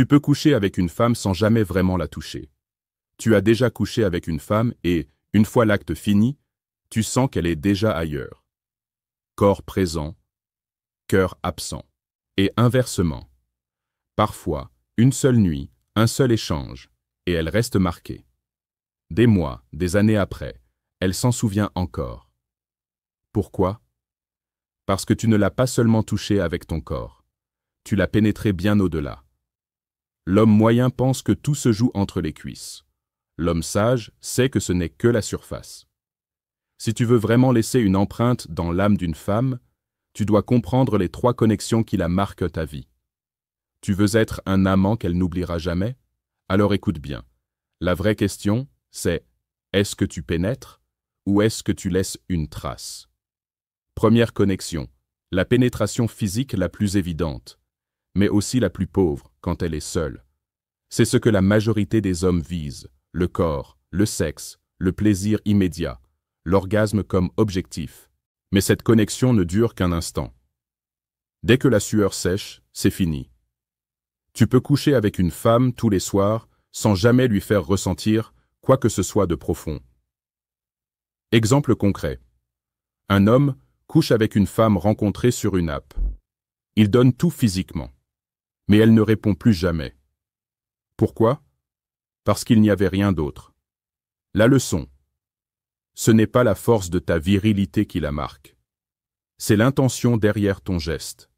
Tu peux coucher avec une femme sans jamais vraiment la toucher. Tu as déjà couché avec une femme et, une fois l'acte fini, tu sens qu'elle est déjà ailleurs. Corps présent, cœur absent. Et inversement. Parfois, une seule nuit, un seul échange, et elle reste marquée. Des mois, des années après, elle s'en souvient encore. Pourquoi? Parce que tu ne l'as pas seulement touchée avec ton corps. Tu l'as pénétrée bien au-delà. L'homme moyen pense que tout se joue entre les cuisses. L'homme sage sait que ce n'est que la surface. Si tu veux vraiment laisser une empreinte dans l'âme d'une femme, tu dois comprendre les 3 connexions qui la marquent ta vie. Tu veux être un amant qu'elle n'oubliera jamais? Alors écoute bien. La vraie question, c'est est-ce que tu pénètres ou est-ce que tu laisses une trace? Première connexion, la pénétration physique la plus évidente, mais aussi la plus pauvre quand elle est seule. C'est ce que la majorité des hommes visent, le corps, le sexe, le plaisir immédiat, l'orgasme comme objectif. Mais cette connexion ne dure qu'un instant. Dès que la sueur sèche, c'est fini. Tu peux coucher avec une femme tous les soirs sans jamais lui faire ressentir quoi que ce soit de profond. Exemple concret. Un homme couche avec une femme rencontrée sur une app. Il donne tout physiquement, mais elle ne répond plus jamais. Pourquoi? Parce qu'il n'y avait rien d'autre. La leçon. Ce n'est pas la force de ta virilité qui la marque. C'est l'intention derrière ton geste.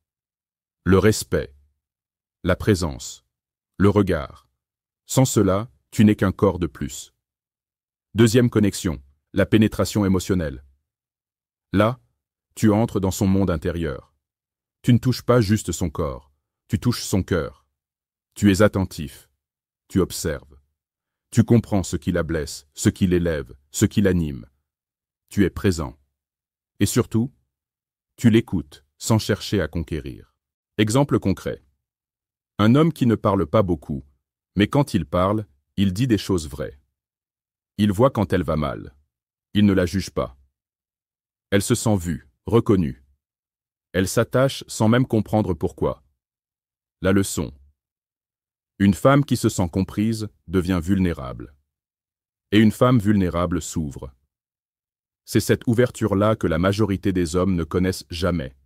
Le respect. La présence. Le regard. Sans cela, tu n'es qu'un corps de plus. Deuxième connexion, la pénétration émotionnelle. Là, tu entres dans son monde intérieur. Tu ne touches pas juste son corps, tu touches son cœur. Tu es attentif. Tu observes. Tu comprends ce qui la blesse, ce qui l'élève, ce qui l'anime. Tu es présent. Et surtout, tu l'écoutes sans chercher à conquérir. Exemple concret. Un homme qui ne parle pas beaucoup, mais quand il parle, il dit des choses vraies. Il voit quand elle va mal. Il ne la juge pas. Elle se sent vue, reconnue. Elle s'attache sans même comprendre pourquoi. La leçon. Une femme qui se sent comprise devient vulnérable. Et une femme vulnérable s'ouvre. C'est cette ouverture-là que la majorité des hommes ne connaissent jamais.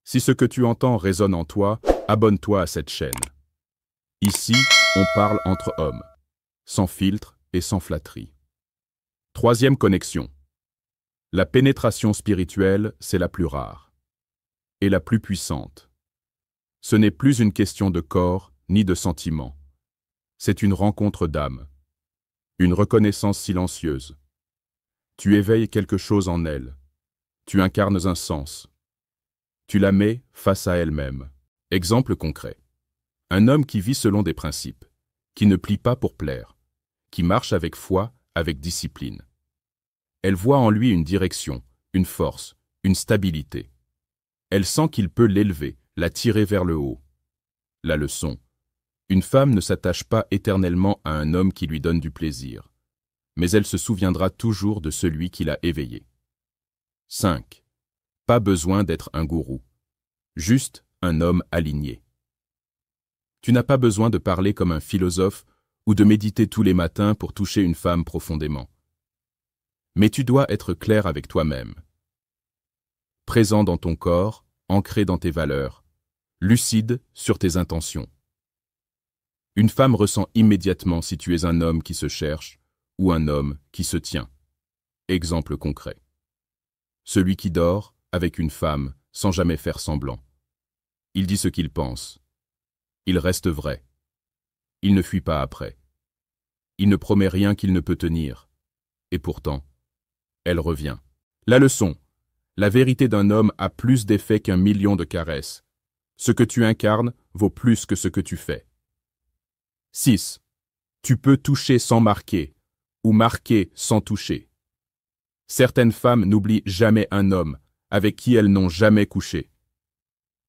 Si ce que tu entends résonne en toi, abonne-toi à cette chaîne. Ici, on parle entre hommes, sans filtre et sans flatterie. Troisième connexion. La pénétration spirituelle, c'est la plus rare. Et la plus puissante. Ce n'est plus une question de corps ni de sentiments. C'est une rencontre d'âme. Une reconnaissance silencieuse. Tu éveilles quelque chose en elle. Tu incarnes un sens. Tu la mets face à elle-même. Exemple concret. Un homme qui vit selon des principes, qui ne plie pas pour plaire, qui marche avec foi, avec discipline. Elle voit en lui une direction, une force, une stabilité. Elle sent qu'il peut l'élever, la tirer vers le haut. La leçon. Une femme ne s'attache pas éternellement à un homme qui lui donne du plaisir, mais elle se souviendra toujours de celui qui l'a éveillée. 5. Pas besoin d'être un gourou. Juste un homme aligné. Tu n'as pas besoin de parler comme un philosophe ou de méditer tous les matins pour toucher une femme profondément. Mais tu dois être clair avec toi-même. Présent dans ton corps, ancré dans tes valeurs, lucide sur tes intentions. Une femme ressent immédiatement si tu es un homme qui se cherche ou un homme qui se tient. Exemple concret. Celui qui dort avec une femme sans jamais faire semblant. Il dit ce qu'il pense. Il reste vrai. Il ne fuit pas après. Il ne promet rien qu'il ne peut tenir. Et pourtant, elle revient. La leçon. La vérité d'un homme a plus d'effet qu'1 million de caresses. Ce que tu incarnes vaut plus que ce que tu fais. 6. Tu peux toucher sans marquer, ou marquer sans toucher. Certaines femmes n'oublient jamais un homme avec qui elles n'ont jamais couché.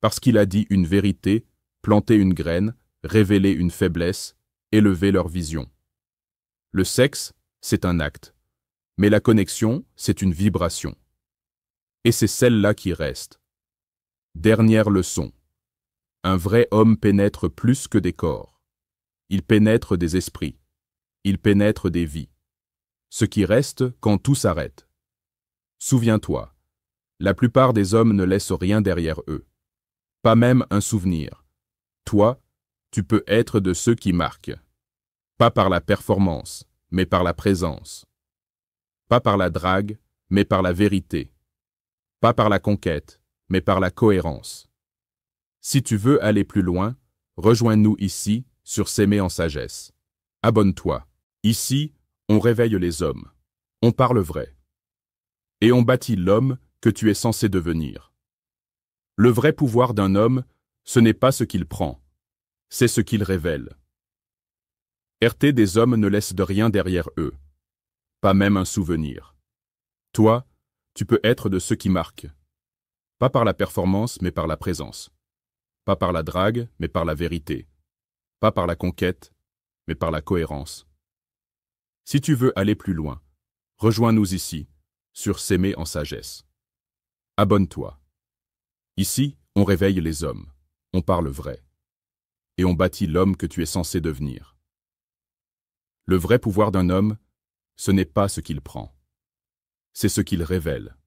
Parce qu'il a dit une vérité, planté une graine, révélé une faiblesse, élevé leur vision. Le sexe, c'est un acte, mais la connexion, c'est une vibration. Et c'est celle-là qui reste. Dernière leçon. Un vrai homme pénètre plus que des corps. Il pénètre des esprits. Il pénètre des vies. Ce qui reste quand tout s'arrête. Souviens-toi, la plupart des hommes ne laissent rien derrière eux. Pas même un souvenir. Toi, tu peux être de ceux qui marquent. Pas par la performance, mais par la présence. Pas par la drague, mais par la vérité. Pas par la conquête, mais par la cohérence. Si tu veux aller plus loin, rejoins-nous ici, sur S'aimer en sagesse. Abonne-toi. Ici, on réveille les hommes. On parle vrai. Et on bâtit l'homme que tu es censé devenir. Le vrai pouvoir d'un homme, ce n'est pas ce qu'il prend, c'est ce qu'il révèle. RT des hommes ne laisse de rien derrière eux, pas même un souvenir. Toi, tu peux être de ceux qui marquent. Pas par la performance, mais par la présence. Pas par la drague, mais par la vérité. Pas par la conquête, mais par la cohérence. Si tu veux aller plus loin, rejoins-nous ici, sur S'aimer en sagesse. Abonne-toi. Ici, on réveille les hommes, on parle vrai. Et on bâtit l'homme que tu es censé devenir. Le vrai pouvoir d'un homme, ce n'est pas ce qu'il prend, c'est ce qu'il révèle.